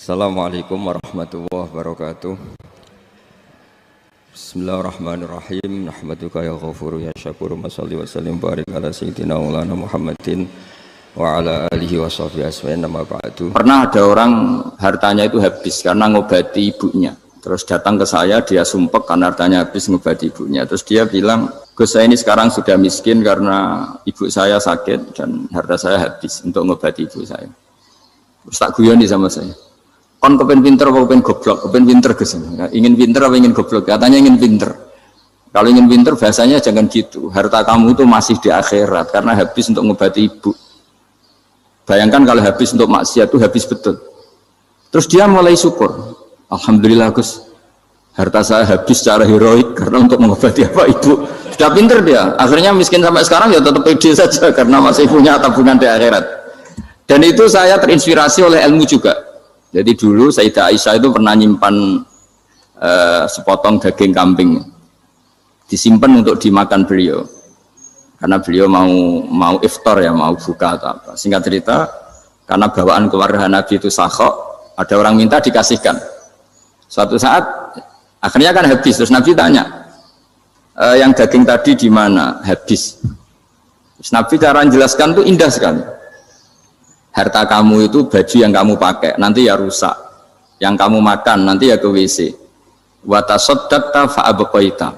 Assalamualaikum warahmatullahi wabarakatuh. Bismillahirrahmanirrahim. Nahmaduka ya ghafuru ya syakuru. Mashalli wa sallim barik ala sayyidina maulana Muhammadin wa ala alihi wa sahbihi asma'in nama ba'du. Pernah ada orang hartanya itu habis karena ngobati ibunya. Terus datang ke saya, dia sumpek karena hartanya habis ngobati ibunya. Terus dia bilang, Gus, saya ini sekarang sudah miskin karena ibu saya sakit dan harta saya habis untuk ngobati ibu saya. Terus tak guyoni sama saya, kon kepen pinter apa kepen goblok? Kepen pinter Gus. Ingin pinter apa ingin goblok? Katanya ingin pinter. Kalau ingin pinter bahasanya jangan gitu. Harta kamu itu masih di akhirat karena habis untuk ngobati ibu. Bayangkan kalau habis untuk maksiat itu habis betul. Terus dia mulai syukur. Alhamdulillah Gus, harta saya habis secara heroik karena untuk mengobati apa ibu. Sudah pinter dia. Akhirnya miskin sampai sekarang ya tetap pede saja karena masih punya tabungan di akhirat. Dan itu saya terinspirasi oleh ilmu juga. Jadi dulu Sayyidah Aisyah itu pernah nyimpan sepotong daging kambing, disimpan untuk dimakan beliau, karena beliau mau iftar ya, mau buka atau apa. Singkat cerita, karena bawaan keluarga Nabi itu sakhok, ada orang minta dikasihkan. Suatu saat akhirnya kan habis, terus Nabi tanya, yang daging tadi di mana? Habis. Terus Nabi cara menjelaskan itu indah sekali. Harta kamu itu baju yang kamu pakai nanti ya rusak, yang kamu makan nanti ya ke WC. Wa tasaddaqta fa abqaita.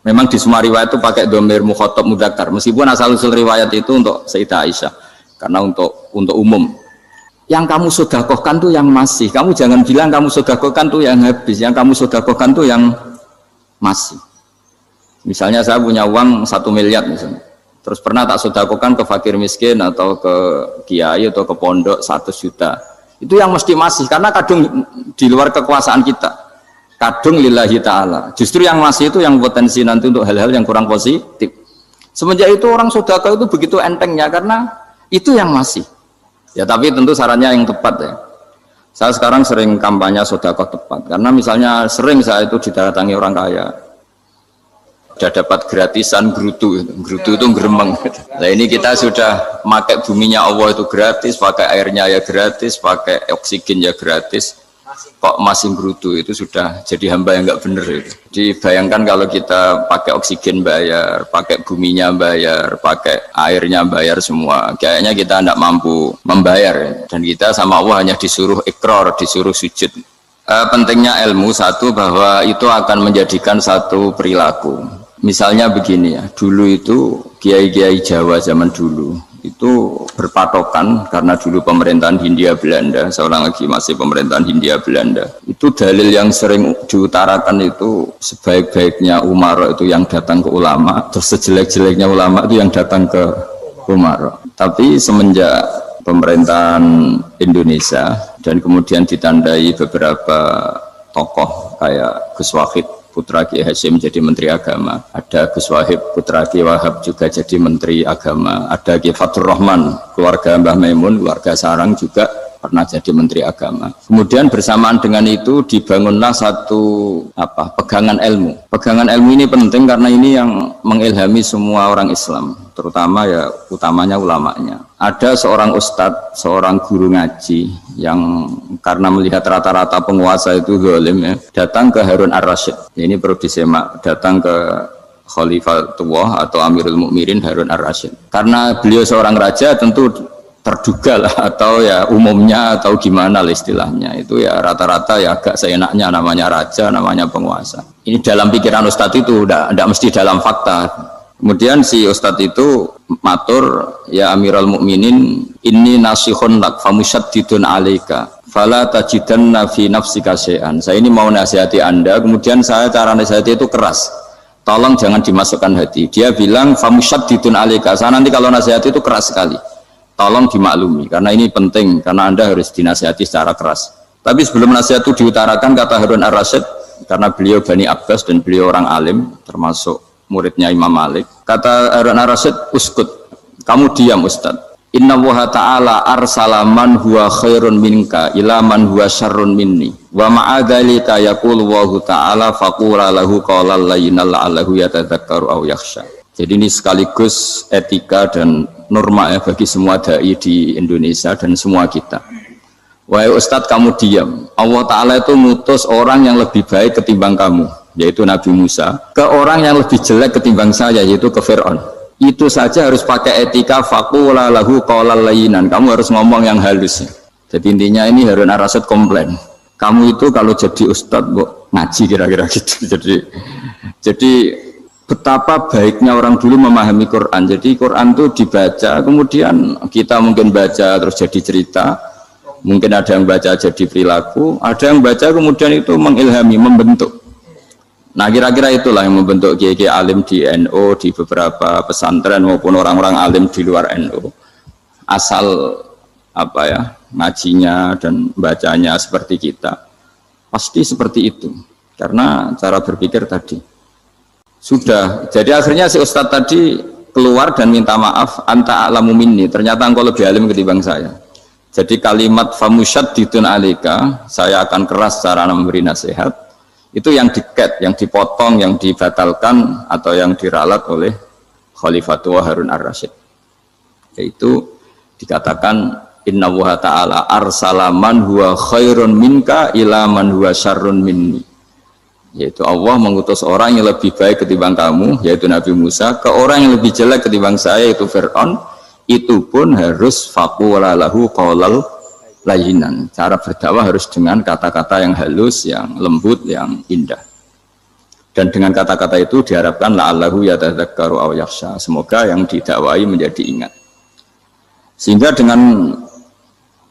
Memang di semua riwayat itu pakai dhamir mukhatab mudzakkar, meskipun asal usul riwayat itu untuk Sayyidah Aisyah karena untuk umum. Yang kamu sedekahkan tuh yang masih. Kamu jangan bilang kamu sedekahkan tuh yang habis, yang kamu sedekahkan tuh yang masih. Misalnya saya punya uang 1 miliar misalnya, terus pernah tak sedekahkan ke fakir miskin atau ke kiai atau ke pondok 100 juta. Itu yang mesti masih, karena kadung di luar kekuasaan kita. Kadung lillahi ta'ala. Justru yang masih itu yang potensi nanti untuk hal-hal yang kurang positif. Semenjak itu orang sedekah itu begitu entengnya karena itu yang masih. Ya tapi tentu sarannya yang tepat ya. Saya sekarang sering kampanye sedekah tepat. Karena misalnya sering saya itu didatangi orang kaya. Sudah dapat gratisan gerutu itu geremeng. Nah ini kita sudah pakai buminya Allah itu gratis, pakai airnya ya gratis, pakai oksigen ya gratis, kok masih gerutu, itu sudah jadi hamba yang nggak bener itu. Dibayangkan kalau kita pakai oksigen bayar, pakai buminya bayar, pakai airnya bayar semua, kayaknya kita tidak mampu membayar dan kita sama Allah hanya disuruh ikrar, disuruh sujud. Pentingnya ilmu satu, bahwa itu akan menjadikan satu perilaku. Misalnya begini ya, dulu itu kiai-kiai Jawa zaman dulu itu berpatokan karena dulu pemerintahan Hindia Belanda, seorang lagi masih pemerintahan Hindia Belanda. Itu dalil yang sering diutarakan itu sebaik-baiknya umara itu yang datang ke ulama, terus sejelek-jeleknya ulama itu yang datang ke umara. Tapi semenjak pemerintahan Indonesia dan kemudian ditandai beberapa tokoh kayak Gus Wahid putra Kiai Hasyim jadi Menteri Agama, ada Gus Wahib putra Kiai Wahab juga jadi Menteri Agama, ada Kiai Fathur Rahman keluarga Mbah Maimun, keluarga Sarang juga pernah jadi Menteri Agama. Kemudian bersamaan dengan itu dibangunlah satu pegangan ilmu. Pegangan ilmu ini penting karena ini yang mengilhami semua orang Islam, terutama ya utamanya ulamanya. Ada seorang ustadz, seorang guru ngaji yang karena melihat rata-rata penguasa itu zalim ya, datang ke Harun Ar-Rasyid. Ini perlu disemak, datang ke Khalifatullah atau Amirul Mukminin Harun Ar-Rasyid. Karena beliau seorang raja, tentu terduga lah, atau ya umumnya atau gimana lah istilahnya, itu ya rata-rata ya agak seenaknya, namanya raja, namanya penguasa. Ini dalam pikiran ustadz itu, tidak mesti dalam fakta. Kemudian si ustadz itu matur, ya Amirul Mukminin, inni nasihun lak famusyaddidun alaika fala tajidanna fi nafsika syai'an. Saya ini mau nasihati Anda, kemudian saya cara nasihati itu keras, tolong jangan dimasukkan hati. Dia bilang famusyaddidun alaika, saya nanti kalau nasihati itu keras sekali, tolong dimaklumi karena ini penting, karena Anda harus dinasihati secara keras. Tapi sebelum nasihat itu diutarakan, kata Harun Ar-Rasyid, karena beliau Bani Abbas dan beliau orang alim termasuk muridnya Imam Malik, kata Harun Ar-Rasyid, uskut, kamu diam Ustaz. Inna Allaha ta'ala arsala man huwa khairun minka ila man huwa syarrun minni wa ma'adhalika yaqulu Allahu ta'ala faqura lahu qawlan layyinal la'allahu yatadzakkaru aw yakhsha. Jadi ini sekaligus etika dan norma ya bagi semua dai di Indonesia dan semua kita. Wahai Ustadz kamu diam. Allah Ta'ala itu ngutus orang yang lebih baik ketimbang kamu, yaitu Nabi Musa, ke orang yang lebih jelek ketimbang saya, yaitu ke Fir'aun. Itu saja harus pakai etika faqula lahu qawlan layyinan. Kamu harus ngomong yang halus. Jadi intinya ini Harun ar-Rasyid komplain. Kamu itu kalau jadi Ustadz ngaji kira-kira gitu. Jadi betapa baiknya orang dulu memahami Quran. Jadi Quran itu dibaca, kemudian kita mungkin baca terus jadi cerita. Mungkin ada yang baca jadi perilaku, ada yang baca kemudian itu mengilhami, membentuk. Nah kira-kira itulah yang membentuk kiai-kiai alim di NU, di beberapa pesantren maupun orang-orang alim di luar NU. Asal apa ya, ngajinya dan bacanya seperti kita. Pasti seperti itu. Karena cara berpikir tadi. Sudah, jadi akhirnya si Ustadz tadi keluar dan minta maaf, anta a'lamu minni, ternyata engkau lebih alim ketimbang saya. Jadi kalimat famusyaddidun alika, saya akan keras cara memberi nasihat, itu yang diket, yang dipotong, yang dibatalkan atau yang diralat oleh Khalifatul Harun ar-Rasyid. Yaitu dikatakan inna wuha ta'ala arsala man huwa khairun minka ila man huwa syarrun minni. Yaitu Allah mengutus orang yang lebih baik ketimbang kamu, yaitu Nabi Musa, ke orang yang lebih jelek ketimbang saya, yaitu Fir'aun. Itu pun harus faqula lahu qawlan layyinan. Cara berdakwah harus dengan kata-kata yang halus, yang lembut, yang indah. Dan dengan kata-kata itu diharapkan la'allahu yatadzakkaru aw yakhsha. Semoga yang didakwai menjadi ingat. Sehingga dengan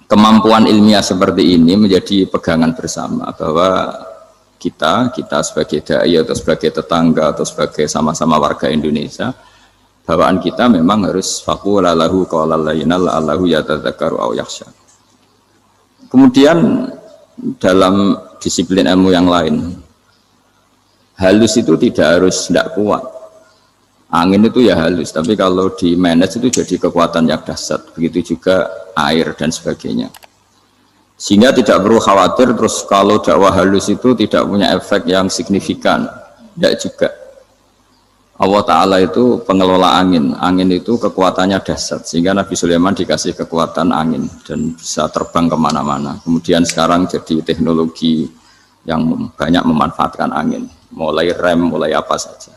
kemampuan ilmiah seperti ini menjadi pegangan bersama bahwa kita sebagai dai atau sebagai tetangga atau sebagai sama-sama warga Indonesia, bawaan kita memang harus faqula lahu qawlan layyinan la'allahu yatadzakkaru aw yakhsha. Kemudian dalam disiplin ilmu yang lain, halus itu tidak kuat. Angin itu ya halus, tapi kalau di manage itu jadi kekuatan yang dahsyat. Begitu juga air dan sebagainya. Sehingga tidak perlu khawatir terus kalau dakwah halus itu tidak punya efek yang signifikan. Tidak juga. Allah Ta'ala itu pengelola angin. Angin itu kekuatannya dahsyat. Sehingga Nabi Sulaiman dikasih kekuatan angin dan bisa terbang kemana-mana. Kemudian sekarang jadi teknologi yang banyak memanfaatkan angin. Mulai rem, mulai apa saja.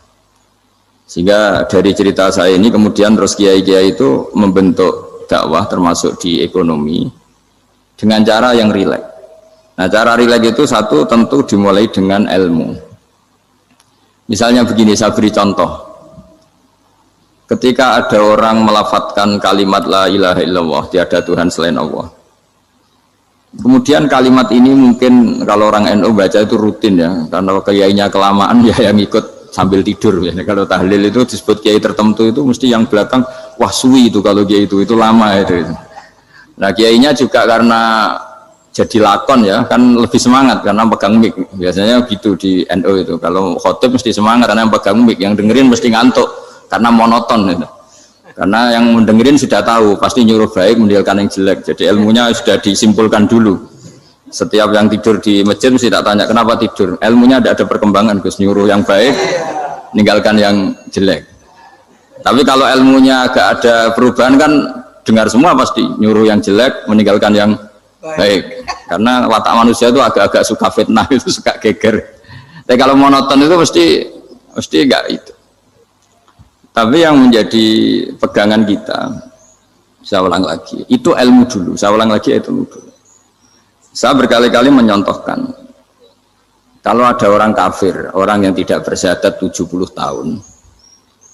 Sehingga dari cerita saya ini kemudian terus kiai-kiai itu membentuk dakwah termasuk di ekonomi dengan cara yang rileks. Nah cara rileks itu satu tentu dimulai dengan ilmu. Misalnya begini, saya beri contoh. Ketika ada orang melafadzkan kalimat la ilaha illallah, tiada Tuhan selain Allah. Kemudian kalimat ini mungkin kalau orang NU baca itu rutin ya, karena kiainya kelamaan ya yang ikut sambil tidur. Ya. Kalau tahlil itu disebut kiai tertentu itu mesti yang belakang, wah suwi itu kalau kiai itu lama itu. Nah kiainya juga karena jadi lakon ya kan lebih semangat karena pegang mic, biasanya gitu di NU itu kalau khotib mesti semangat karena yang pegang mic, yang dengerin mesti ngantuk karena monoton gitu. Karena yang mendengerin sudah tahu pasti nyuruh baik meninggalkan yang jelek, jadi ilmunya sudah disimpulkan dulu. Setiap yang tidur di masjid mesti tak tanya kenapa tidur, ilmunya tidak ada perkembangan, Gus, nyuruh yang baik meninggalkan yang jelek. Tapi kalau ilmunya agak ada perubahan kan dengar semua pasti nyuruh yang jelek meninggalkan yang baik, karena watak manusia itu agak-agak suka fitnah, itu suka geger. Tapi kalau monoton itu mesti enggak itu. Tapi yang menjadi pegangan kita, saya ulang lagi, itu ilmu dulu. Saya ulang lagi itu ilmu dulu. Saya berkali-kali menyontohkan, kalau ada orang kafir, orang yang tidak bersyahadat 70 tahun,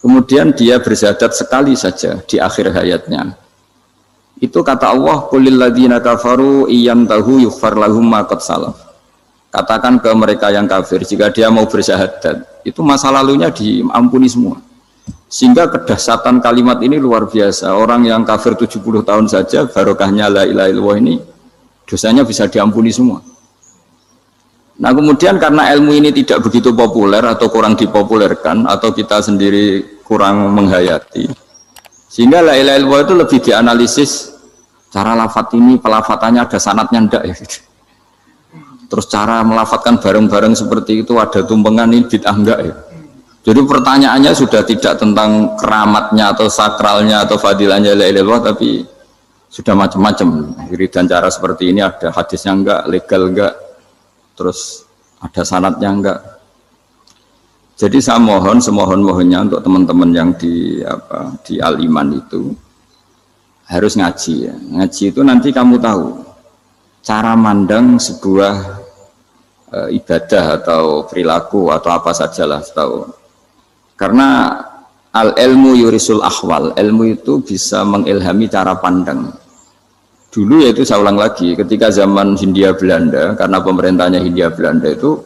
kemudian dia bersyahadat sekali saja di akhir hayatnya. Itu kata Allah, qulil ladzina kafaru iyyantahu yughfar lahum ma qad salaf. Katakan ke mereka yang kafir, jika dia mau bersyahadat, itu masa lalunya diampuni semua. Sehingga kedahsyatan kalimat ini luar biasa. Orang yang kafir 70 tahun saja, barokahnya la ilaha illallah ini, dosanya bisa diampuni semua. Nah kemudian karena ilmu ini tidak begitu populer atau kurang dipopulerkan, atau kita sendiri kurang menghayati, sehingga la ilaha illallah itu lebih dianalisis cara lafadz ini, pelafatannya ada sanadnya enggak ya gitu. Terus cara melafatkan bareng-bareng seperti itu ada tumpengan ini bid'ah enggak ya. Jadi pertanyaannya sudah tidak tentang keramatnya atau sakralnya atau fadilahnya la ilaha illallah, tapi sudah macam-macam. Wiridan cara seperti ini ada hadisnya enggak, legal enggak, terus ada sanadnya enggak. Jadi saya mohon semohon-mohonnya untuk teman-teman yang di Al-Iman itu harus ngaji ya. Ngaji itu nanti kamu tahu cara mandang sebuah ibadah atau perilaku atau apa sajalah tahu. Karena al-ilmu yurisul ahwal, ilmu itu bisa mengilhami cara pandang. Dulu yaitu saya ulang lagi, ketika zaman Hindia Belanda, karena pemerintahnya Hindia Belanda itu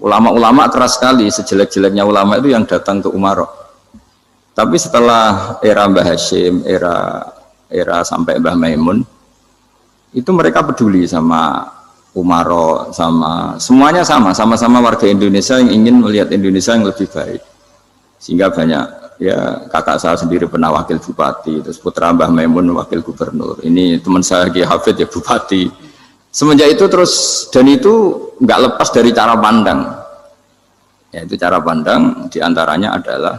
ulama-ulama keras sekali, sejelek-jeleknya ulama itu yang datang ke Umaro. Tapi setelah era Mbah Hashim, era sampai Mbah Maimun, itu mereka peduli sama Umaro, semuanya sama-sama warga Indonesia yang ingin melihat Indonesia yang lebih baik. Sehingga banyak, ya kakak saya sendiri pernah wakil bupati, terus putra Mbah Maimun wakil gubernur, ini teman saya Kiai Hafid ya bupati. Semenjak itu terus, dan itu nggak lepas dari cara pandang. Ya, itu cara pandang diantaranya adalah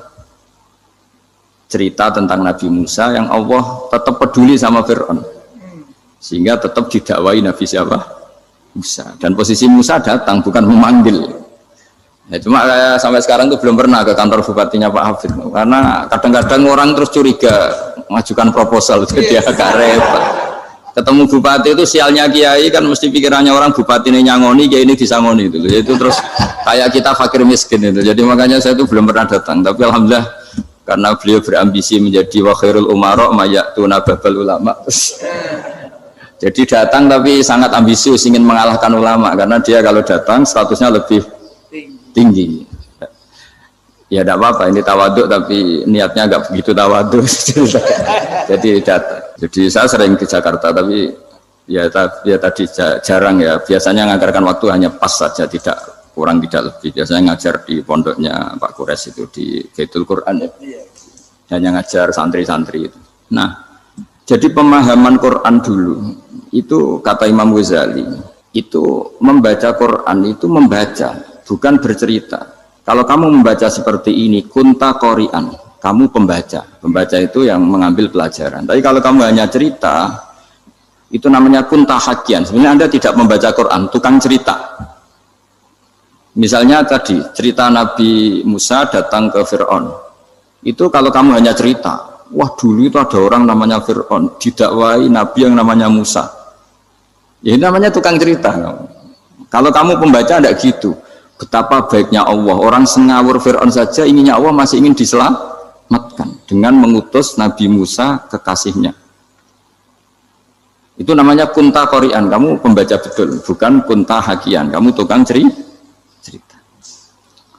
cerita tentang Nabi Musa yang Allah tetap peduli sama Fir'aun, sehingga tetap didakwai Nabi siapa? Musa. Dan posisi Musa datang bukan memanggil. Ya, cuma sampai sekarang tuh belum pernah ke kantor bupatinya Pak Hafid, karena kadang-kadang orang terus curiga mengajukan proposal, jadi agak repot. Ketemu bupati itu sialnya kiai kan mesti pikirannya orang bupati ini nyangoni, kiai ini disangoni itu. Itu terus kayak kita fakir miskin itu. Jadi makanya saya itu belum pernah datang. Tapi alhamdulillah karena beliau berambisi menjadi wa khairul umara mayatuna babal ulama. Jadi datang tapi sangat ambisius ingin mengalahkan ulama, karena dia kalau datang statusnya lebih tinggi. Ya tidak apa-apa, ini tawaduk tapi niatnya agak begitu tawaduk. Jadi saya sering ke Jakarta, tapi ya tadi jarang ya. Biasanya ngajarkan waktu hanya pas saja, tidak kurang tidak lebih. Biasanya ngajar di pondoknya Pak Kures itu di Baitul Quran ya. Hanya ngajar santri-santri itu. Nah, jadi pemahaman Quran dulu itu kata Imam Ghazali itu membaca Quran itu membaca, bukan bercerita. Kalau kamu membaca seperti ini, kunta qori'an, kamu pembaca. Pembaca itu yang mengambil pelajaran. Tapi kalau kamu hanya cerita, itu namanya kunta hakian. Sebenarnya Anda tidak membaca Quran, tukang cerita. Misalnya tadi, cerita Nabi Musa datang ke Fir'aun. Itu kalau kamu hanya cerita, wah dulu itu ada orang namanya Fir'aun, didakwai Nabi yang namanya Musa. Ya ini namanya tukang cerita. Kalau kamu pembaca tidak gitu. Betapa baiknya Allah, orang sengawur Fir'aun saja inginnya Allah masih ingin diselamatkan dengan mengutus Nabi Musa kekasihnya. Itu namanya kunta qori'an, kamu pembaca betul, bukan kunta hakian, kamu tukang cerita.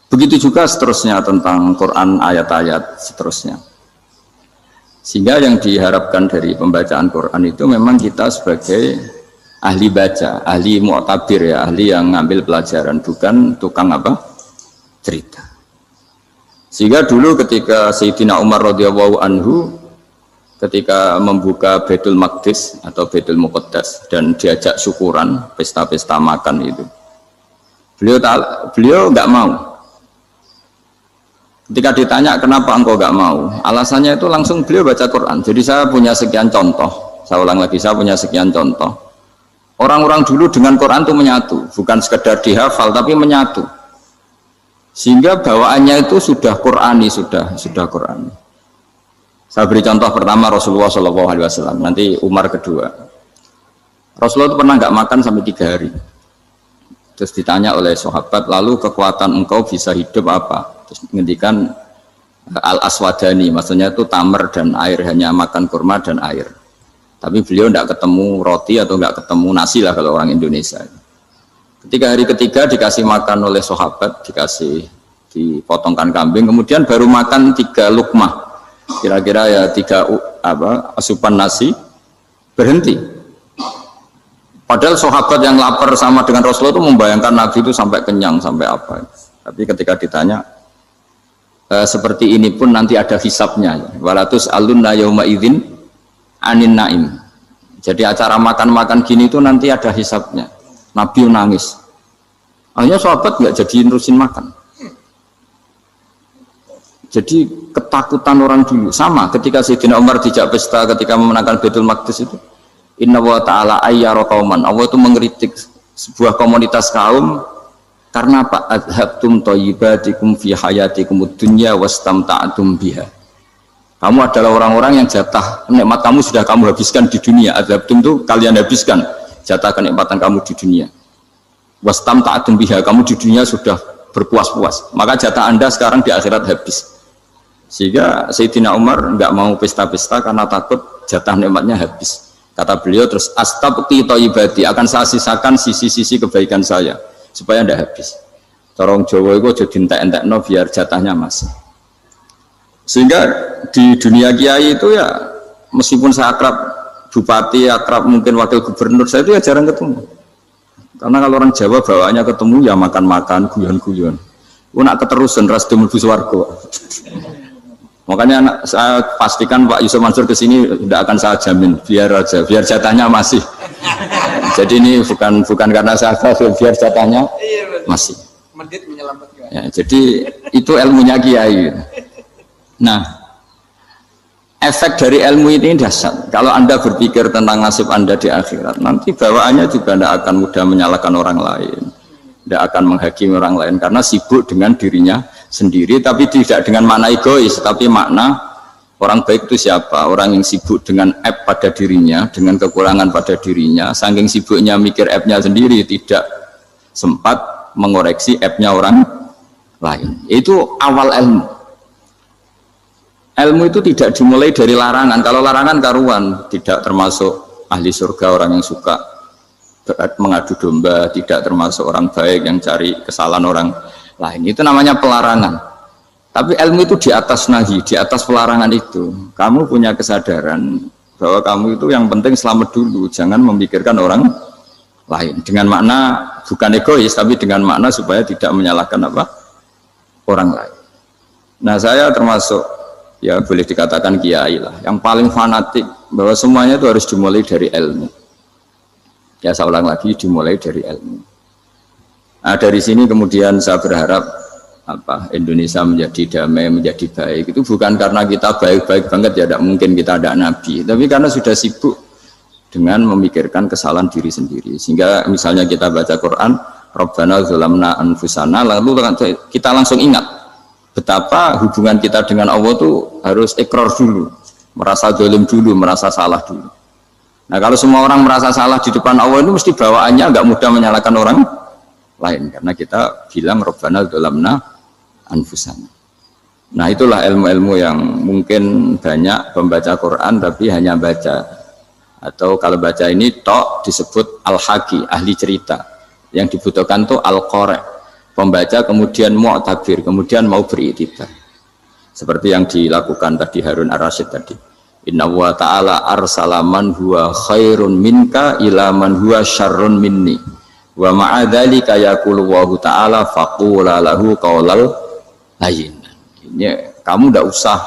Begitu juga seterusnya tentang Quran, ayat-ayat seterusnya. Sehingga yang diharapkan dari pembacaan Quran itu memang kita sebagai ahli baca, ahli mu'tabir ya, ahli yang ngambil pelajaran, bukan tukang apa? Cerita. Sehingga dulu ketika Sayyidina Umar radhiyallahu anhu ketika membuka Baitul Maqdis atau Baitul Muqaddas dan diajak syukuran, pesta-pesta makan itu. Beliau nggak mau. Ketika ditanya kenapa engkau nggak mau? Alasannya itu langsung beliau baca Quran. Jadi saya punya sekian contoh. Saya ulang lagi, saya punya sekian contoh. Orang-orang dulu dengan Quran itu menyatu, bukan sekedar dihafal tapi menyatu. Sehingga bawaannya itu sudah Qurani, sudah Qurani. Saya beri contoh pertama Rasulullah SAW, nanti Umar kedua. Rasulullah itu pernah nggak makan sampai 3 hari. Terus ditanya oleh sahabat, lalu kekuatan engkau bisa hidup apa? Terus menghentikan al-aswadani, maksudnya itu tamar dan air, hanya makan kurma dan air. Tapi beliau tidak ketemu roti atau tidak ketemu nasi lah kalau orang Indonesia. Ketika hari ketiga dikasih makan oleh sahabat, dipotongkan kambing, kemudian baru makan 3 lukmah, kira-kira ya 3 asupan nasi, berhenti. Padahal sahabat yang lapar sama dengan Rasulullah itu membayangkan Nabi itu sampai kenyang, sampai apa. Tapi ketika ditanya, seperti ini pun nanti ada hisabnya. Walatus alunna yauma idzin anin naim. Jadi acara makan-makan gini itu nanti ada hisabnya. Nabi nangis. Akhirnya sahabat nggak jadi nerusin makan. Jadi ketakutan orang dulu sama ketika Sayyidina Umar dijak pesta ketika memenangkan Baitul Maqdis itu. Inna wa ta'ala ayyara qauman. Allah itu mengkritik sebuah komunitas kaum karena apa? Adhabtum thayyibatikum fi hayatikumud dunya wastamta'tum biha. Kamu adalah orang-orang yang jatah nikmat kamu sudah kamu habiskan di dunia. Adhabtum itu kalian habiskan jatah kenikmatan kamu di dunia. Wastamta'tum biha, kamu di dunia sudah berpuas-puas. Maka jatah Anda sekarang di akhirat habis. Sehingga Sayyidina Umar enggak mau pesta-pesta karena takut jatah nikmatnya habis. Kata beliau terus astabqi thayyibati, akan saya sisakan sisi-sisi kebaikan saya supaya tidak habis. Torong Jawa itu aja dientek-entekno biar jatahnya masih. Sehingga di dunia kiai itu ya meskipun saya akrab bupati, akrab mungkin wakil gubernur, saya itu ya jarang ketemu. Karena kalau orang Jawa bawaannya ketemu ya makan-makan, guyon-guyon. Nak keterusan ras mlebu swarga. Makanya saya pastikan Pak Yusuf Mansur ke sini tidak akan saya jamin, biar aja, biar jatahnya masih. Jadi ini bukan karena saya biar jatahnya masih. Ya, jadi itu ilmunya kiai. Nah, efek dari ilmu ini dahsyat. Kalau Anda berpikir tentang nasib Anda di akhirat, nanti bawaannya juga tidak akan mudah menyalahkan orang lain, tidak akan menghakimi orang lain karena sibuk dengan dirinya sendiri, tapi tidak dengan makna egois, tapi makna orang baik itu siapa? Orang yang sibuk dengan aib pada dirinya, dengan kekurangan pada dirinya, saking sibuknya mikir aibnya sendiri, tidak sempat mengoreksi aibnya orang lain. Itu awal ilmu. Ilmu itu tidak dimulai dari larangan. Kalau larangan karuan, tidak termasuk ahli surga orang yang suka mengadu domba, tidak termasuk orang baik yang cari kesalahan orang lain. Itu namanya pelarangan. Tapi ilmu itu di atas nahi, di atas pelarangan itu. Kamu punya kesadaran bahwa kamu itu yang penting selamat dulu, jangan memikirkan orang lain. Dengan makna bukan egois, tapi dengan makna supaya tidak menyalahkan apa? Orang lain. Nah, saya termasuk ya boleh dikatakan kiai lah, yang paling fanatik bahwa semuanya itu harus dimulai dari ilmu. Ya saya ulang lagi, dimulai dari ilmu. Nah, dari sini kemudian saya berharap apa Indonesia menjadi damai, menjadi baik. Itu bukan karena kita baik-baik banget ya, tidak mungkin kita ada nabi, tapi karena sudah sibuk dengan memikirkan kesalahan diri sendiri. Sehingga misalnya kita baca Quran, Rabbana zalamna anfusana, lalu kita langsung ingat betapa hubungan kita dengan Allah itu harus ikrar dulu, merasa zalim dulu, merasa salah dulu. Nah, kalau semua orang merasa salah di depan Allah itu mesti bawaannya nggak mudah menyalahkan orang lain, karena kita bilang Rabbana zalamna anfusana. Nah, itulah ilmu-ilmu yang mungkin banyak pembaca Quran tapi hanya baca, atau kalau baca ini tok disebut al-haqi, ahli cerita. Yang dibutuhkan tuh al-qari, pembaca kemudian mu'tabir, kemudian mau beriktibar. Seperti yang dilakukan tadi Harun Ar-Rasyid tadi. Inna wa ta'ala arsala man huwa khairun minka ila man huwa syarrun minni. Wa ma'adzalika yaqulu wa ta'ala faqula lahu qaulal layyin. Ini kamu tidak usah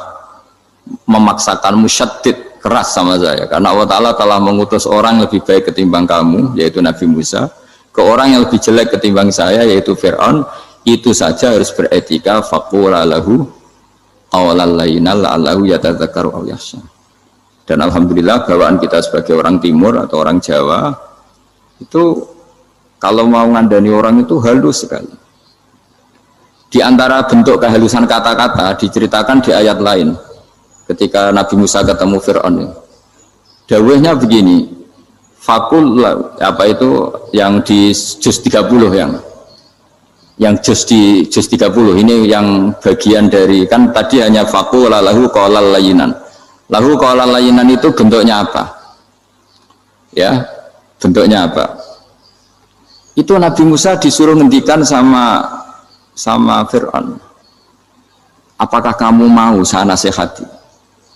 memaksakan musyaddid keras sama saya, karena Allah Ta'ala telah mengutus orang lebih baik ketimbang kamu, yaitu Nabi Musa, ke orang yang lebih jelek ketimbang saya, yaitu Fir'aun. Itu saja harus beretika. Faqula lahu qawlan layyinan la'allahu yatadzakkaru aw yakhsha. Dan alhamdulillah bawaan kita sebagai orang timur atau orang Jawa itu kalau mau ngandani orang itu halus sekali. Di antara bentuk kehalusan kata-kata diceritakan di ayat lain ketika Nabi Musa ketemu Fir'aun. Dawuhnya begini, fakul apa itu yang di juz 30, yang juz 30 ini yang bagian dari, kan tadi hanya fakul lahu qaulal layyinan. Lahu qaulal layyinan itu bentuknya apa? Ya, bentuknya apa? Itu Nabi Musa disuruh ngendikan sama Fir'aun. Apakah kamu mau saya nasihati?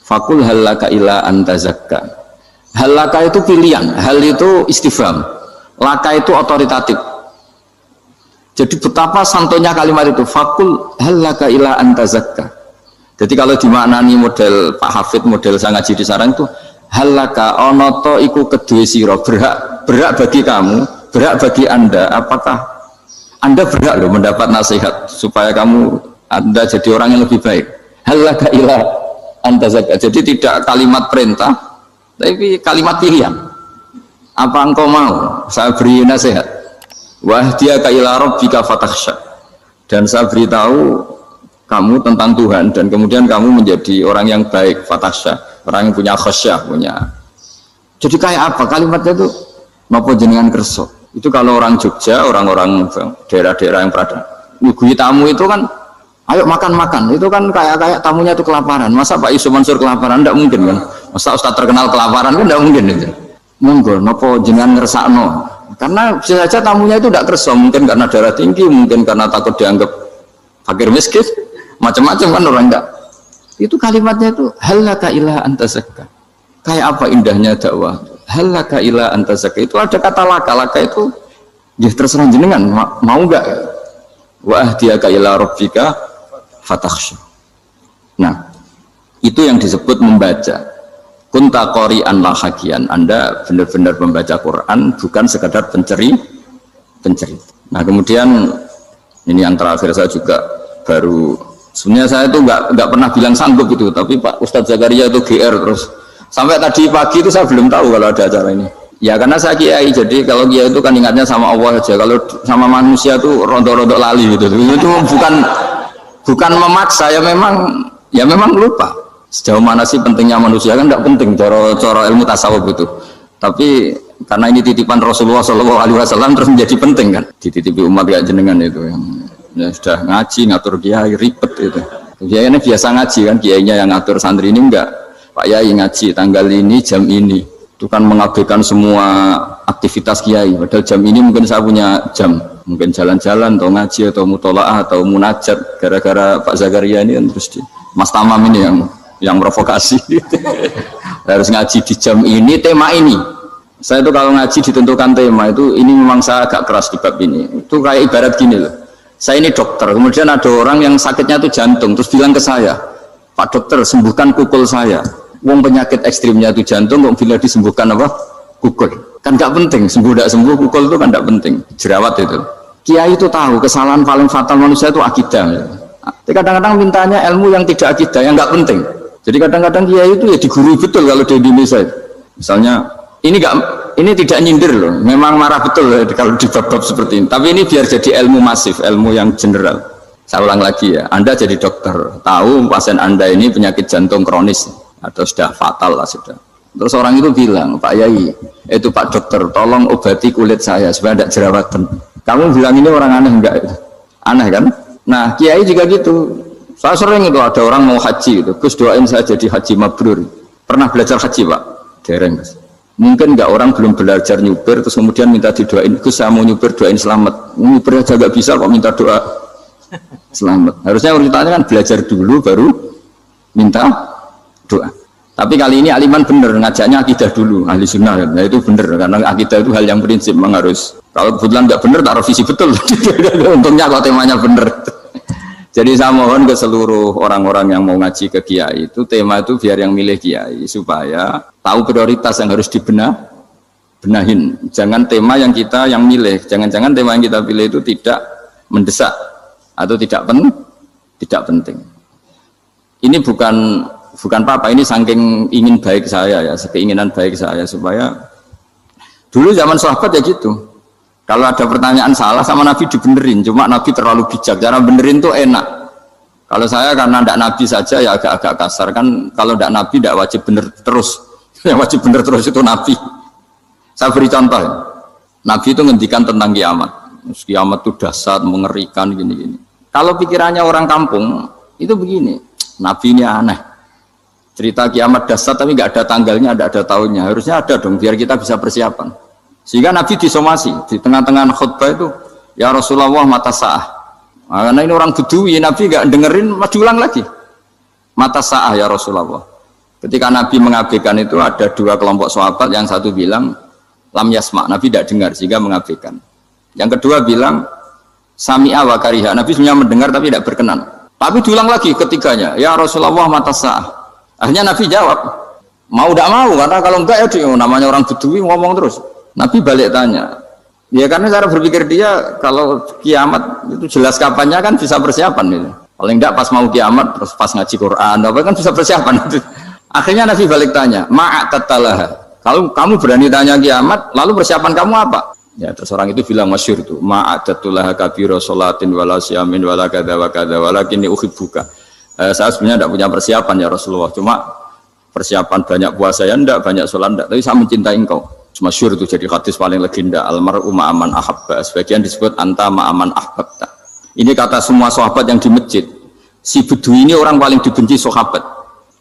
Fakul halaka ila antazakka. Halaka itu pilihan, hal itu istifham, laka itu otoritatif. Jadi betapa santonya kalimat itu, fakul halaka ila antazakka. Jadi kalau dimaknani model Pak Hafid, model saya ngaji di sarang itu, halaka onoto iku kedue siro, berhak bagi kamu, berhak bagi anda, apakah anda berhak loh mendapat nasihat supaya anda jadi orang yang lebih baik. Halaka ila antazakka. Jadi tidak kalimat perintah, tapi kalimat pilihan. apa engkau mau saya beri nasihat? Wahdiyaka ila rabbika fatakhsha. Dan saya beritahu kamu tentang Tuhan dan kemudian kamu menjadi orang yang baik, fatakhsha, orang yang punya khasyah, punya. Jadi kayak apa kalimatnya itu? Napa jenengan kerso? Itu kalau orang Jogja, orang-orang daerah-daerah yang berada nyugui tamu itu kan ayo makan-makan, itu kan kayak tamunya itu kelaparan. Masa Pak Yusuf Mansur kelaparan? Tidak mungkin kan. Masa Ustaz terkenal kelaparan kan tidak mungkin itu. Monggo napa jenengan ngersakno. Karena bisa saja tamunya itu tidak kerso, mungkin karena darah tinggi, mungkin karena takut dianggap fakir miskin, macam-macam kan orang enggak. Itu kalimatnya itu halaka ila anta zakka. Kayak apa indahnya dakwah. Halaka ila anta zakka. Itu ada kata laka itu ya terserah jenengan mau enggak. Wa ahdiyaka ila rabbika fatakhsha. Nah, itu yang disebut membaca. Kunta qori'an la hakian. Anda benar-benar membaca Quran, bukan sekadar penceri. Nah, kemudian ini yang terakhir saya juga baru sebenarnya saya itu nggak pernah bilang sanggup itu, tapi Pak Ustadz Zakaria itu GR terus sampai tadi pagi itu saya belum tahu kalau ada acara ini. Ya karena saya kiai, jadi kalau kiai itu kan ingatnya sama Allah aja, kalau sama manusia tuh rontok-rontok lali gitu. Itu bukan memaksa, ya memang lupa. Sejauh mana sih pentingnya manusia kan tidak penting cara ilmu tasawuf itu. Tapi karena ini titipan Rasulullah SAW terus menjadi penting kan. Dititipi umat kayak jenengan itu ya sudah ngaji ngatur kiai ribet itu. Kiai ini biasa ngaji kan, kiainya yang ngatur, santri ini enggak. Pak Yai ngaji tanggal ini jam ini. Itu kan mengabaikan semua aktivitas kiai. Padahal jam ini mungkin saya punya jam, mungkin jalan-jalan atau ngaji atau mutolaah atau munajat. Gara-gara Pak Zakaria ini kan terus Mas Tamam ini yang provokasi. Harus ngaji di jam ini, tema ini. Saya itu kalau ngaji ditentukan tema itu, ini memang saya agak keras di bab ini. Itu kayak ibarat gini loh. Saya ini dokter, kemudian ada orang yang sakitnya itu jantung, terus bilang ke saya, Pak dokter sembuhkan kukul saya. Wong penyakit ekstrimnya itu jantung, kok bila disembuhkan apa? Kukul. Kan nggak penting, sembuh tidak sembuh, kukul itu kan nggak penting. Jerawat itu. Kiai itu tahu kesalahan paling fatal manusia itu akidah. Kadang-kadang mintanya ilmu yang tidak akidah, yang nggak penting. Jadi kadang-kadang kiai itu ya digurui betul kalau di Indonesia. Misalnya ini tidak nyindir loh, memang marah betul ya, kalau di bab-bab seperti ini. Tapi ini biar jadi ilmu masif, ilmu yang general. Saya ulang lagi ya, Anda jadi dokter, tahu pasien Anda ini penyakit jantung kronis atau sudah fatal lah sudah. Terus orang itu bilang, Pak Yai, itu Pak dokter, tolong obati kulit saya supaya tidak jerawatan. Kamu bilang ini orang aneh enggak? Aneh kan? Nah, kiai juga gitu. Saya sering itu ada orang mau haji gitu, Gus doain saya jadi haji mabrur. Pernah belajar haji Pak? Dereng Mas. Mungkin enggak orang belum belajar nyupir terus kemudian minta didoain, Gus saya mau nyupir doain selamat. Nyupir aja enggak bisa kok minta doa selamat. Harusnya urutannya kan belajar dulu baru minta doa. Tapi kali ini aliman bener ngajaknya akidah dulu, ahli sunnah. Nah itu bener karena akidah itu hal yang prinsip memang harus. Kalau kebetulan enggak bener taruh visi betul. Untungnya kalau temanya bener. Jadi saya mohon ke seluruh orang-orang yang mau ngaji ke kiai itu tema itu biar yang milih kiai supaya tahu prioritas yang harus benahin. Jangan tema yang kita yang milih, jangan-jangan tema yang kita pilih itu tidak mendesak atau tidak penting. Ini bukan apa-apa, ini saking ingin baik saya ya, keinginan baik saya supaya dulu zaman sahabat ya gitu. Kalau ada pertanyaan salah sama Nabi dibenerin, cuma Nabi terlalu bijak, cara benerin tuh enak. Kalau saya karena tidak Nabi saja ya agak kasar kan, kalau tidak Nabi tidak wajib bener terus, yang wajib bener terus itu Nabi. Saya beri contoh, Nabi itu ngendikan tentang kiamat, kiamat itu dahsyat, mengerikan gini-gini. Kalau pikirannya orang kampung itu begini, Nabi ini aneh, cerita kiamat dahsyat tapi nggak ada tanggalnya, ada tahunnya, harusnya ada dong biar kita bisa persiapan. Sehingga Nabi disomasi di tengah-tengah khutbah itu, ya Rasulullah mata sa'ah. Nah, karena ini orang Bedui, Nabi nggak dengerin, masih ulang lagi. Mata sa'ah ya Rasulullah. Ketika Nabi mengabaikan itu ada dua kelompok sahabat, yang satu bilang lam yasma, Nabi tidak dengar sehingga mengabaikan. Yang kedua bilang sami'a wa kariha, Nabi sebenarnya mendengar tapi tidak berkenan. Tapi diulang lagi ketiganya, ya Rasulullah mata sa'ah. Akhirnya Nabi jawab, mau tidak mau, karena kalau enggak ya namanya orang Bedui ngomong terus. Nabi balik tanya, ya karena cara berpikir dia kalau kiamat itu jelas kapannya kan bisa persiapan gitu. Paling enggak pas mau kiamat terus pas ngaji Quran apa kan bisa persiapan itu. Akhirnya Nabi balik tanya, ma'at tatalaha, Kalau kamu berani tanya kiamat, lalu persiapan kamu apa? Ya, terus orang itu bilang masyhur itu, ma'adatullah kabira sholatin wala siyamin wala kadza wa kadza walakinni uhibbuka. Saya sebenarnya tidak punya persiapan ya Rasulullah, cuma persiapan banyak puasa ya enggak, banyak sholat enggak, tapi saya mencintai engkau. Masyhur itu jadi hadis paling legenda, almar'u ma'aman ahabba. Sebagian disebut anta ma'aman ahbabta. Ini kata semua sahabat yang di masjid. Si Bedui ini orang paling dibenci sahabat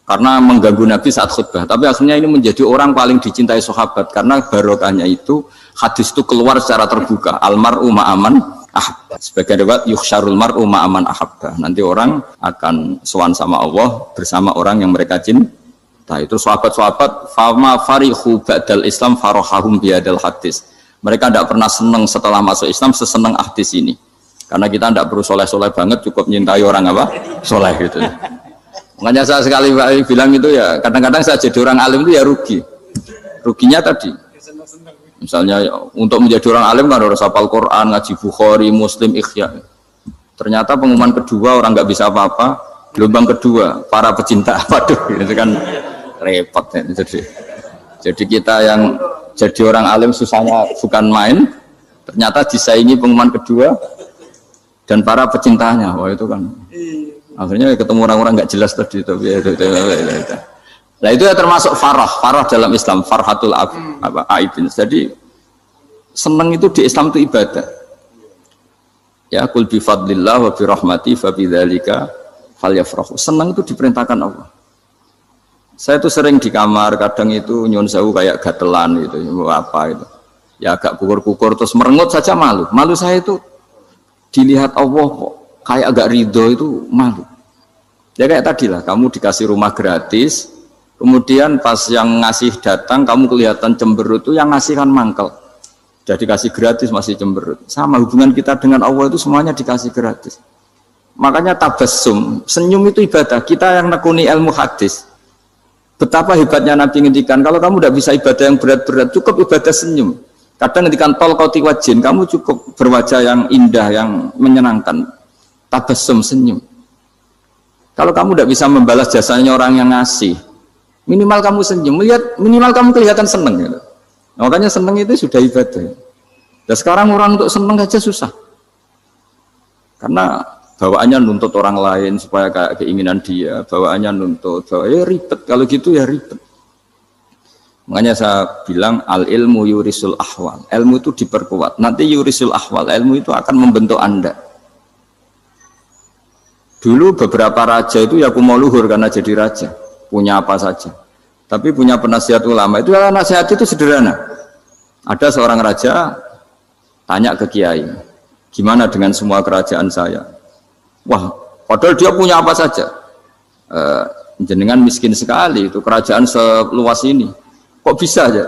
karena mengganggu Nabi saat khutbah. Tapi akhirnya ini menjadi orang paling dicintai sahabat karena barokahnya itu hadis itu keluar secara terbuka. Almar'u ma'aman ahabba. Sebagian riwayat yuhsyarul mar'u ma'aman ahabba. Nanti orang akan sowan sama Allah bersama orang yang mereka cintai. Nah, itu sahabat-sahabat fama farihu ba'dal Islam farahahum biadal hadis. Mereka tidak pernah senang setelah masuk Islam sesenang hadis ini. Karena kita tidak perlu soleh-soleh banget, cukup nyintai orang apa? Soleh gitu. Makanya saya sekali bilang itu ya, kadang-kadang saya jadi orang alim itu ya rugi. Ruginya tadi. Misalnya untuk menjadi orang alim kan harus hafal Quran, ngaji Bukhari, Muslim, Ikhya. Ternyata pengumuman kedua orang nggak bisa apa-apa. Gelombang kedua para pecinta, waduh, itu kan repot ya. Jadi kita yang jadi orang alim susahnya bukan main, ternyata disaingi pengumuman kedua dan para pecintanya. Wah itu kan akhirnya ketemu orang-orang nggak jelas tadi. Nah itu ya termasuk farah dalam Islam, farhatul aibin. Jadi seneng itu di Islam itu ibadah. Ya kul bi fadlillah wa bi rahmati fa bidzalika falyafrahu. Seneng itu diperintahkan Allah. Saya tuh sering di kamar, kadang itu nyun sewu kayak gatelan gitu, apa itu. Ya agak kukur-kukur terus merengut saja malu. Malu saya itu dilihat Allah kok kayak agak ridho itu malu. Ya kayak tadi lah, kamu dikasih rumah gratis, kemudian pas yang ngasih datang kamu kelihatan cemberut, itu yang ngasih kan mangkel. Jadi dikasih gratis masih cemberut. Sama hubungan kita dengan Allah itu semuanya dikasih gratis. Makanya tabassum, senyum itu ibadah. Kita yang nekuni ilmu hadis. Betapa hebatnya Nabi ngendikan, kalau kamu tidak bisa ibadah yang berat-berat, cukup ibadah senyum. Kadang ngendikan tol koti wajin, kamu cukup berwajah yang indah, yang menyenangkan. Tabassum, senyum. Kalau kamu tidak bisa membalas jasanya orang yang ngasih, minimal kamu senyum, minimal kamu kelihatan seneng. Gitu. Makanya seneng itu sudah ibadah. Dan sekarang orang untuk seneng aja susah. Karena bawaannya nuntut orang lain supaya kayak keinginan dia, bawaannya nuntut, ya ribet, kalau gitu ya ribet. Makanya saya bilang al ilmu yurisul ahwal, ilmu itu diperkuat, nanti yurisul ahwal, ilmu itu akan membentuk Anda. Dulu beberapa raja itu ya mau luhur karena jadi raja, punya apa saja, tapi punya penasihat ulama, itu nasihat itu sederhana. Ada seorang raja tanya ke kiai, gimana dengan semua kerajaan saya? Wah, padahal dia punya apa saja. Jenengan miskin sekali, itu kerajaan seluas ini. Kok bisa aja?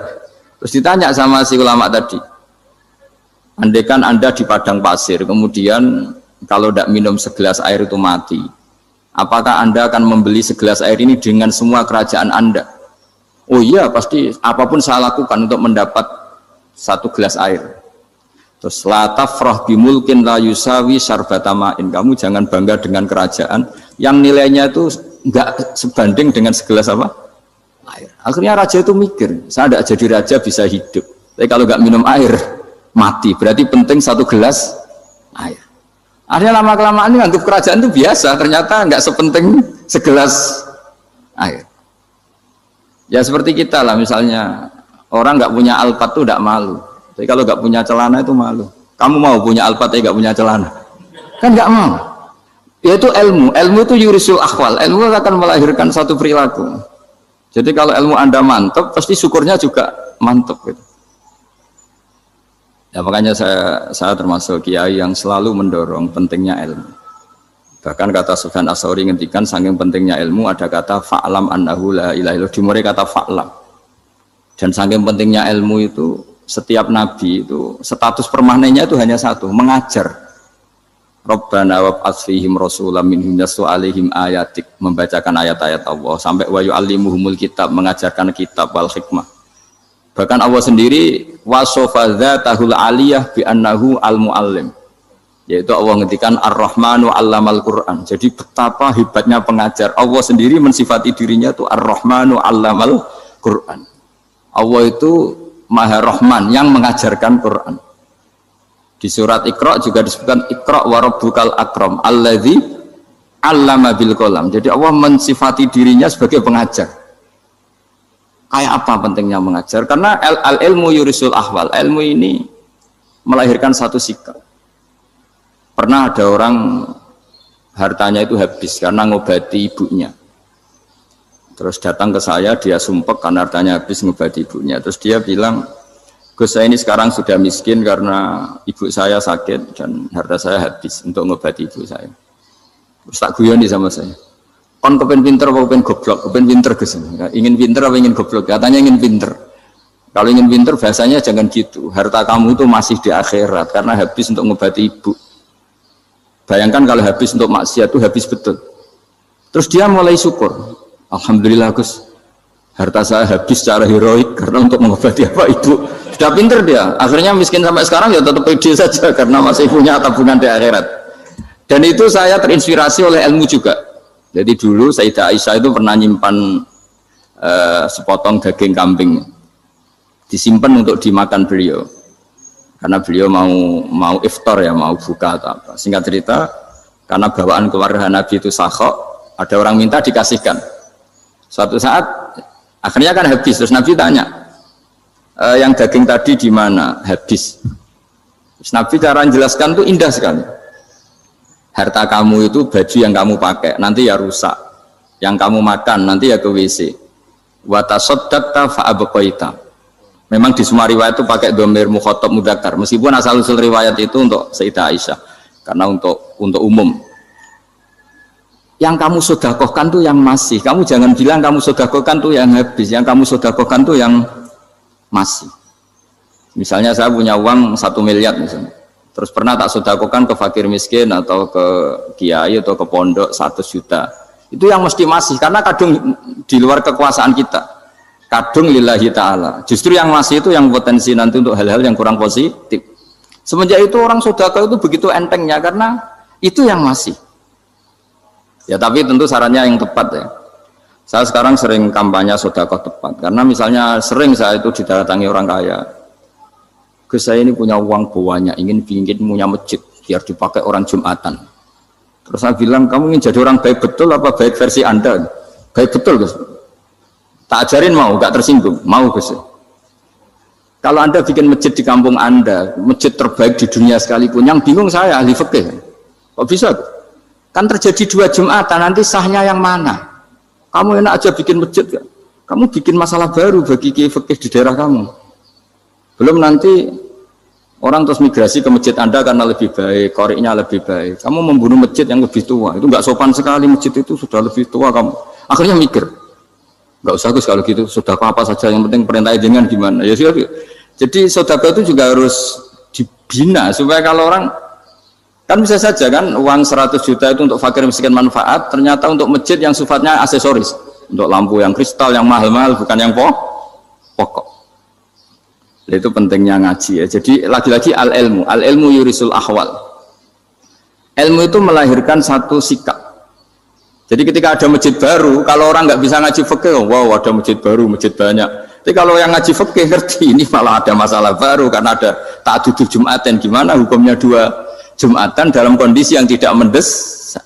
Terus ditanya sama si ulama tadi. Andaikan Anda di padang pasir, kemudian kalau tidak minum segelas air itu mati. Apakah Anda akan membeli segelas air ini dengan semua kerajaan Anda? Oh iya, pasti apapun saya lakukan untuk mendapat satu gelas air. Terus la tafrah bimulkin la yusawi syarbatamain. Kamu jangan bangga dengan kerajaan yang nilainya itu enggak sebanding dengan segelas apa? Air. Akhirnya raja itu mikir, saya tidak jadi raja bisa hidup. Tapi kalau enggak minum air mati. Berarti penting satu gelas air. Akhirnya lama-kelamaan ini anggap kerajaan itu biasa, ternyata enggak sepenting segelas air. Ya seperti kita lah, misalnya orang enggak punya alpat itu enggak malu. Tapi kalau nggak punya celana itu malu. Kamu mau punya alpat tapi nggak punya celana? Kan nggak mau. Yaitu ilmu. Ilmu itu yurisul akhwal. Ilmu akan melahirkan satu perilaku. Jadi kalau ilmu Anda mantap, pasti syukurnya juga mantap. Gitu. Ya makanya saya termasuk kiai yang selalu mendorong pentingnya ilmu. Bahkan kata Sufyan Ats-Tsauri ngendikan saking pentingnya ilmu ada kata fa'lam annahu la ilaha illallah. Dimulai kata fa'lam. Dan saking pentingnya ilmu itu setiap nabi itu status permanennya itu hanya satu, mengajar. Rabbana wab'ats fihim rasulam minhum yatlu 'alaihim ayatik, membacakan ayat-ayat Allah sampai wa yu'allimuhumul kitab, mengajarkan kitab wal hikmah. Bahkan Allah sendiri wasofa dzatahul 'aliyah bi annahu al-muallim. Yaitu Allah ngendikan Ar-Rahmanu 'allamal Qur'an. Jadi betapa hebatnya pengajar. Allah sendiri mensifati dirinya itu Ar-Rahmanu 'allamal Qur'an. Allah itu Maha Rahman yang mengajarkan Quran. Di surat Iqra juga disebutkan Iqra wa rabbukal akram alladzi 'allama bil qalam. Jadi Allah mensifati dirinya sebagai pengajar. Kayak apa pentingnya mengajar? Karena al ilmu yurisul ahwal. Ilmu ini melahirkan satu sikap. Pernah ada orang hartanya itu habis karena ngobati ibunya. Terus datang ke saya, dia sumpek karena hartanya habis ngobati ibunya. Terus dia bilang, Gus, saya ini sekarang sudah miskin karena ibu saya sakit dan harta saya habis untuk ngobati ibu saya. Terus tak guyoni sama saya, kon kepen pinter apa kepen goblok? Kepen pinter Gus. Ingin pinter apa ingin goblok? Katanya ingin pinter. Kalau ingin pinter bahasanya jangan gitu. Harta kamu itu masih di akhirat karena habis untuk ngobati ibu. Bayangkan kalau habis untuk maksiat itu habis betul. Terus dia mulai syukur. Alhamdulillah Gus, harta saya habis secara heroik karena untuk mengobati apa ibu. Sudah pinter dia, akhirnya miskin sampai sekarang ya tetap pede saja karena masih punya tabungan di akhirat. Dan itu saya terinspirasi oleh ilmu juga. Jadi dulu Sayyidah Aisyah itu pernah nyimpan sepotong daging kambing, disimpan untuk dimakan beliau. Karena beliau mau iftar ya, mau buka atau apa. Singkat cerita, karena bawaan keluarga Nabi itu sakhok, ada orang minta dikasihkan. Suatu saat akhirnya kan habis, terus Nabi tanya, yang daging tadi di mana? Habis. Terus Nabi cara menjelaskan tuh indah sekali. Harta kamu itu baju yang kamu pakai nanti ya rusak, yang kamu makan nanti ya ke WC. Wa tasaddaqta fa abqaita. Memang di semua riwayat itu pakai dhamir mukhatab mudzakkar, meskipun asal usul riwayat itu untuk Sayyidah Aisyah karena untuk umum. Yang kamu sedekahkan tuh yang masih. Kamu jangan bilang kamu sedekahkan tuh yang habis. Yang kamu sedekahkan tuh yang masih. Misalnya saya punya uang 1 miliar misalnya. Terus pernah tak sedekahkan ke fakir miskin atau ke kiai atau ke pondok 100 juta. Itu yang mesti masih. Karena kadung di luar kekuasaan kita. Kadung lillahi ta'ala. Justru yang masih itu yang potensi nanti untuk hal-hal yang kurang positif. Semenjak itu orang sedekah itu begitu entengnya karena itu yang masih. Ya tapi tentu sarannya yang tepat ya. Saya sekarang sering kampanye sedekah tepat karena misalnya sering saya itu didatangi orang kaya. Gus, saya ini punya uang banyak, ingin punya masjid biar dipakai orang Jumatan. Terus saya bilang, kamu ingin jadi orang baik betul apa baik versi Anda? Baik betul Gus. Tak ajarin mau, gak tersinggung, mau Gus. Kalau Anda bikin masjid di kampung Anda, masjid terbaik di dunia sekalipun, yang bingung saya ahli fikih. Kok bisa? Kan terjadi 2 Jumatan, nanti sahnya yang mana? Kamu enak aja bikin masjid kan? Kamu bikin masalah baru bagi kiai fikih di daerah kamu. Belum nanti orang terus migrasi ke masjid Anda karena lebih baik, koriknya lebih baik. Kamu membunuh masjid yang lebih tua, itu nggak sopan sekali, masjid itu sudah lebih tua kamu. Akhirnya mikir, nggak usah Gus kalau gitu, sedekah apa saja, yang penting perintah dengan gimana. Ya sudah. Jadi sedekah itu juga harus dibina supaya kalau orang kan bisa saja kan uang 100 juta itu untuk fakir miskin manfaat, ternyata untuk masjid yang sifatnya aksesoris, untuk lampu yang kristal yang mahal-mahal bukan yang pokok. Itu pentingnya ngaji ya. Jadi lagi-lagi al ilmu yurisul ahwal. Ilmu itu melahirkan satu sikap. Jadi ketika ada masjid baru, kalau orang nggak bisa ngaji fikih, wow ada masjid baru, masjid banyak. Tapi kalau yang ngaji fikih ngerti ini malah ada masalah baru karena ada ta'dudul Jum'atan, gimana hukumnya 2 Jumatan dalam kondisi yang tidak mendesak.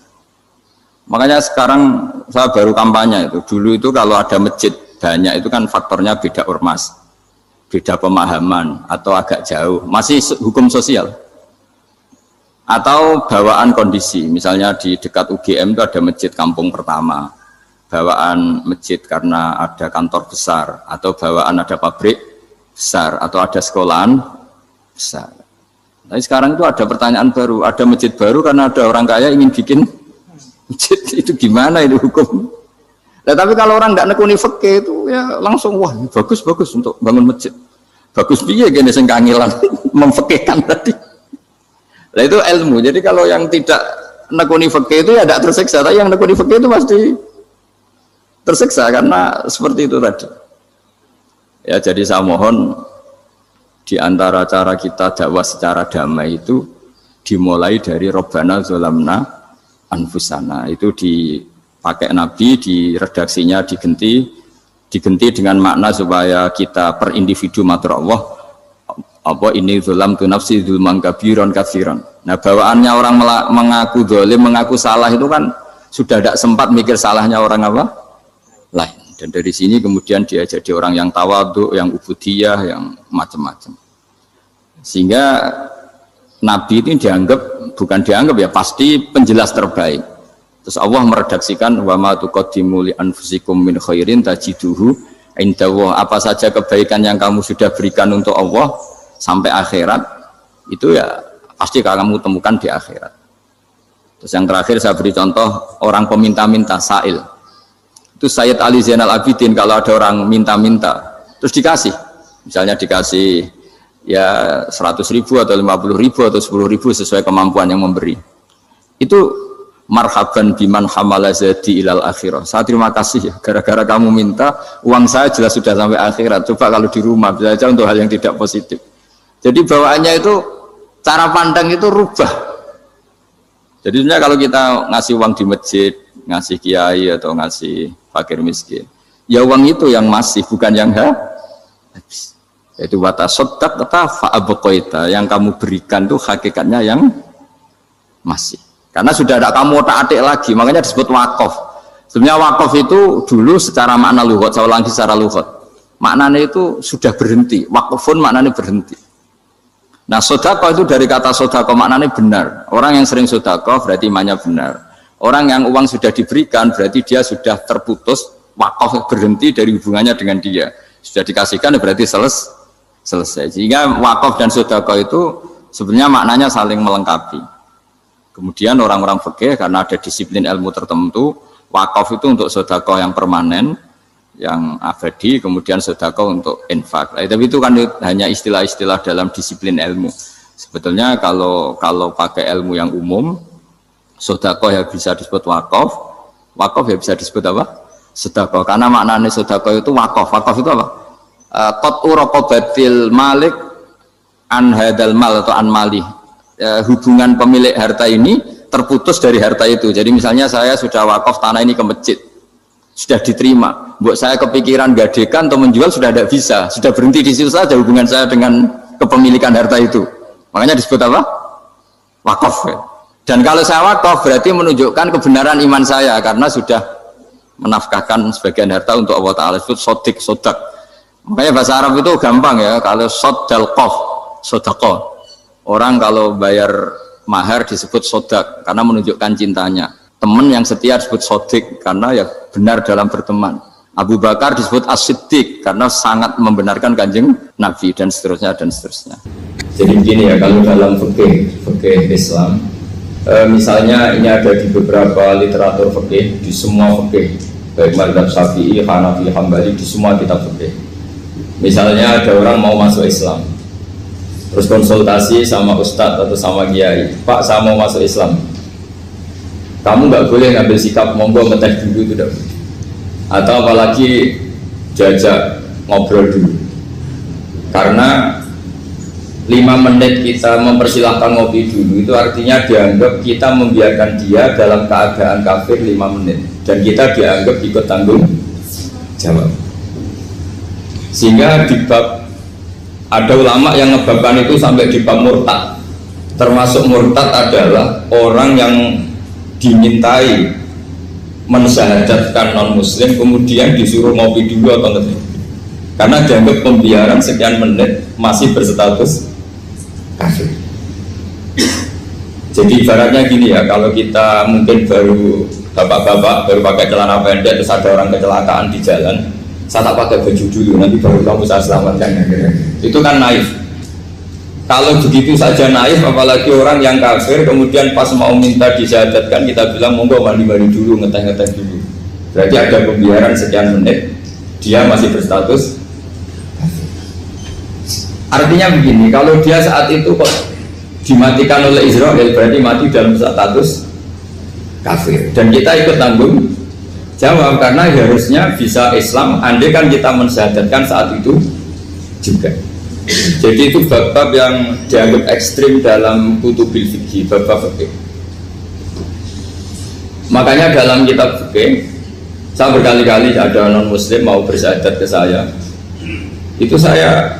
Makanya sekarang saya baru kampanye itu. Dulu itu kalau ada masjid banyak itu kan faktornya beda ormas, beda pemahaman atau agak jauh. Masih hukum sosial atau bawaan kondisi. Misalnya di dekat UGM itu ada masjid kampung pertama. Bawaan masjid karena ada kantor besar atau bawaan ada pabrik besar atau ada sekolahan besar. Tapi sekarang itu ada pertanyaan baru, ada masjid baru karena ada orang kaya ingin bikin masjid, itu gimana itu hukum? Nah, tapi kalau orang tidak nekuni fikih itu ya langsung wah bagus untuk bangun masjid. Bagus piye gene sing kangelan memfikihkan tadi. Nah itu ilmu. Jadi kalau yang tidak nekuni fikih itu ya tidak tersiksa, tapi yang nekuni fikih itu pasti tersiksa karena seperti itu tadi. Ya jadi saya mohon di antara cara kita dakwah secara damai itu dimulai dari Robbana Zolamna Anfusana, itu dipakai Nabi, di redaksinya digenti diganti dengan makna supaya kita per individu matur Allah apa ini zulam tu nafsi zulman kabiron katsiran. Nah bawaannya orang mengaku zalim, mengaku salah itu kan sudah tidak sempat mikir salahnya orang apa lain. Dan dari sini kemudian dia jadi orang yang tawadhu, yang ubudiyah, yang macam-macam. Sehingga Nabi ini bukan dianggap ya, pasti penjelas terbaik. Terus Allah meredaksikan wa ma tuqaddimu li anfusikum min khairin tajiduhu indallah. Apa saja kebaikan yang kamu sudah berikan untuk Allah sampai akhirat itu ya pasti kamu temukan di akhirat. Terus yang terakhir saya beri contoh orang peminta-minta, sa'il. Itu Sayyid Ali Zainal Abidin kalau ada orang minta-minta terus dikasih, misalnya dikasih ya 100.000 atau 50.000 atau 10.000 sesuai kemampuan yang memberi, itu marhaban biman hamala zadi ilal akhirah. Saya terima kasih ya, gara-gara kamu minta uang saya jelas sudah sampai akhirat. Coba kalau di rumah bisa saja untuk hal yang tidak positif. Jadi bawaannya itu cara pandang itu rubah. Jadi sebenarnya kalau kita ngasih uang di masjid, ngasih kiai atau ngasih fakir miskin, ya uang itu yang masih, bukan yang habis. Itu watasodak kata fa'abqaita, yang kamu berikan itu hakikatnya yang masih. Karena sudah ada kamu otak-atik lagi, makanya disebut wakaf. Sebenarnya wakaf itu dulu secara makna lughat, saya ulangi secara lughat, maknanya itu sudah berhenti. Wakafun maknanya berhenti. Nah sodako itu dari kata sodako maknanya benar. Orang yang sering sodako berarti imannya benar. Orang yang uang sudah diberikan berarti dia sudah terputus, wakaf berhenti dari hubungannya dengan dia. Sudah dikasihkan berarti selesai. Sehingga wakaf dan sodako itu sebenarnya maknanya saling melengkapi. Kemudian orang-orang fikih karena ada disiplin ilmu tertentu, wakaf itu untuk sedekah yang permanen, yang abadi, kemudian sedekah untuk infak. Tapi itu kan hanya istilah-istilah dalam disiplin ilmu. Sebetulnya kalau pakai ilmu yang umum, sedekah ya bisa disebut wakaf, wakaf ya bisa disebut apa? Sedekah. Karena maknanya sedekah itu wakaf. Wakaf itu apa? Qat'u raqabatil malik an hadal mal atau an malih. Hubungan pemilik harta ini terputus dari harta itu. Jadi misalnya saya sudah wakaf tanah ini ke masjid, sudah diterima, buat saya kepikiran gadekan atau menjual sudah tidak bisa, sudah berhenti di situ saja hubungan saya dengan kepemilikan harta itu. Makanya disebut apa? Wakaf. Dan kalau saya wakaf berarti menunjukkan kebenaran iman saya karena sudah menafkahkan sebagian harta untuk Allah Ta'ala. Disebut sodik, sodak. Makanya bahasa Arab itu gampang ya, kalau sodal qaf, sodako. Orang kalau bayar mahar disebut sodak karena menunjukkan cintanya. Teman yang setia disebut sodik karena ya benar dalam berteman. Abu Bakar disebut as-siddiq karena sangat membenarkan kanjeng Nabi dan seterusnya dan seterusnya. Jadi begini ya, kalau dalam fikih Islam, misalnya ini ada di beberapa literatur fikih, di semua fikih, baik mazhab Syafi'i, Hanafi, Hambali, di semua kitab fikih. Misalnya ada orang mau masuk Islam, terus konsultasi sama ustadz atau sama kiai, Pak saya mau masuk Islam, kamu nggak boleh ngambil sikap monggo ngeteh dulu, itu tidak boleh. Atau apalagi diajak ngobrol dulu, karena 5 menit kita mempersilahkan ngopi dulu itu artinya dianggap kita membiarkan dia dalam keadaan kafir 5 menit dan kita dianggap ikut tanggung jawab. Sehingga di bab ada ulama yang ngebabkan itu sampai di bab murtad. Termasuk murtad adalah orang yang dimintai mensyahadatkan non muslim kemudian disuruh ngopi dulu atau ngeteh. Karena dianggap pembiaran sekian menit masih berstatus kafir. Jadi ibaratnya gini ya, kalau kita mungkin baru bapak-bapak baru pakai celana pendek terus ada orang kecelakaan di jalan, saya tak pakai baju dulu, nanti baru kamu saya selamatkan. Itu kan naif. Kalau begitu saja naif, apalagi orang yang kafir kemudian pas mau minta disyahadatkan kita bilang monggo mandi-mandi dulu, ngeteh-ngeteh dulu. Berarti ada pembiaran sekian menit, dia masih berstatus. Artinya begini, kalau dia saat itu kok dimatikan oleh Israel berarti mati dalam status kafir dan kita ikut tanggung jawab karena harusnya bisa Islam andai kan kita mensyahadatkan saat itu juga. Jadi itu bab-bab yang dianggap ekstrim dalam kutubil fikih, bab-bab fikih. Makanya dalam kitab fikih Saya berkali-kali ada non muslim mau bersyahadat ke saya, itu saya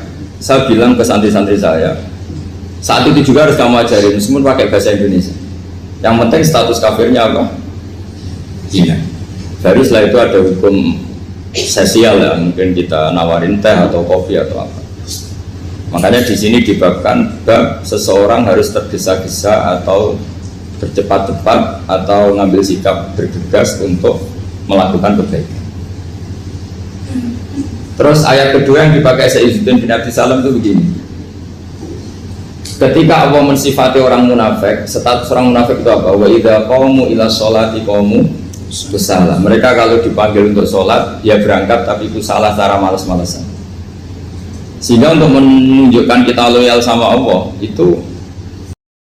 bilang ke santri-santri saya, saat itu juga harus kamu ajarin meskipun pakai bahasa Indonesia. Yang penting status kafirnya apa? Iya. Baru setelah itu ada hukum sosial ya, mungkin kita nawarin teh atau kopi atau apa. Makanya di sini dibabkan bab seseorang harus tergesa-gesa atau bercepat-cepat atau ngambil sikap bergegas untuk melakukan kebaikan. Terus ayat kedua yang dipakai Sayyidina bin Abi Salam itu begini. Ketika Allah mensifati orang munafik, status orang munafik itu apa? Wa idza qamu ila sholati qamu kusala. Mereka kalau dipanggil untuk sholat, ya berangkat tapi itu salah cara malas-malasan. Sehingga untuk menunjukkan kita loyal sama Allah itu